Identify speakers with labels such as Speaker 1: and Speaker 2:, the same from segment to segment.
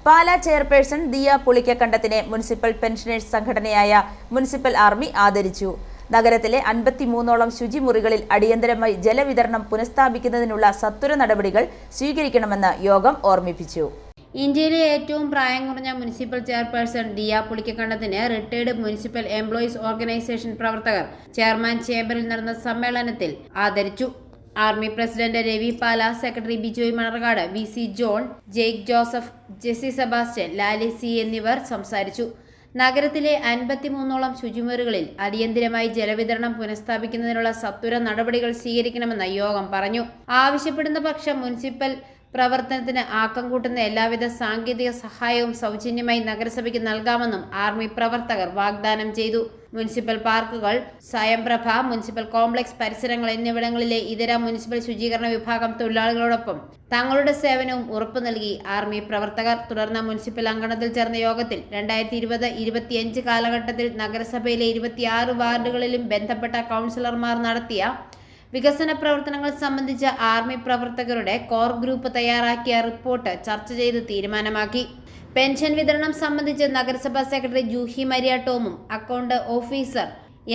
Speaker 1: Pala chairperson Diya പുളിക്കക്കണ്ടത്തിനെ municipal pensioners സംഘടനയായ municipal army ആദരിച്ചു. നഗരത്തിലെ 53ഓളം ശുചിമുറികളിൽ അടിയന്തരമായി ജലവിതരണം പുനഃസ്ഥാപിക്കുന്നതിനുള്ള സത്വര നടപടികൾ സ്വീകരിക്കണമെന്ന് യോഗം ഓർമ്മിപ്പിച്ചു.
Speaker 2: ഇന്ത്യയിലെ ഏറ്റവും പ്രായം കുറഞ്ഞ മുനിസിപ്പൽ ചെയർപേഴ്സൺ ദിയ പുളിക്കക്കണ്ടത്തിനെ റിട്ടയർഡ് മുനിസിപ്പൽ എംപ്ലോയീസ് ഓർഗനൈസേഷൻ പ്രവർത്തകർ ചെയർമാൻ ചേംബറിൽ നടന്ന സമ്മേളനത്തിൽ ആദരിച്ചു. Army president Ravi Pala, secretary Bijoy Manarkad, VC John, Jake Joseph, Jessy Sebastian, Lali C എന്നിവർ സംസാരിച്ചു. നഗരത്തിലെ 53ഓളം ശുചിമുറികളിൽ അടിയന്തരമായി ജലവിതരണം പുനഃസ്ഥാപിക്കുന്നതിനുള്ള സത്വര നടപടികൾ സ്വീകരിക്കണമെന്ന് യോഗം പറഞ്ഞു. ആവശ്യപ്പെടുന്ന പക്ഷം മുനിസിപ്പൽ പ്രവർത്തനത്തിന് ആക്കം കൂട്ടുന്ന എല്ലാവിധ സാങ്കേതിക സഹായവും സൗജന്യമായി നഗരസഭയ്ക്ക് നൽകാമെന്നും ആർമി പ്രവർത്തകർ വാഗ്ദാനം ചെയ്തു. മുനിസിപ്പൽ പാർക്കുകൾ, സ്വയംപ്രഭ, മുനിസിപ്പൽ കോംപ്ലക്സ് പരിസരങ്ങൾ എന്നിവിടങ്ങളിലെ ഇതര മുനിസിപ്പൽ ശുചീകരണ വിഭാഗം തൊഴിലാളികളോടൊപ്പം തങ്ങളുടെ സേവനവും ഉറപ്പു നൽകി ആർമി പ്രവർത്തകർ. തുടർന്ന് മുനിസിപ്പൽ അങ്കണത്തിൽ ചേർന്ന യോഗത്തിൽ 2020-25 കാലഘട്ടത്തിൽ നഗരസഭയിലെ 26 വാർഡുകളിലും ബന്ധപ്പെട്ട കൗൺസിലർമാർ നടത്തിയ വികസന പ്രവർത്തനങ്ങൾ സംബന്ധിച്ച ആർമി പ്രവർത്തകരുടെ കോർ ഗ്രൂപ്പ് തയ്യാറാക്കിയ റിപ്പോർട്ട് ചർച്ച ചെയ്ത് തീരുമാനമാക്കി. പെൻഷൻ വിതരണം സംബന്ധിച്ച് നഗരസഭാ സെക്രട്ടറി ജൂഹി മരിയ ടോമും അക്കൗണ്ട് ഓഫീസർ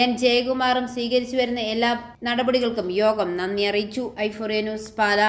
Speaker 2: N ജയകുമാറും സ്വീകരിച്ചു വരുന്ന എല്ലാ നടപടികൾക്കും യോഗം നന്ദി അറിയിച്ചു. i4A news, Pala.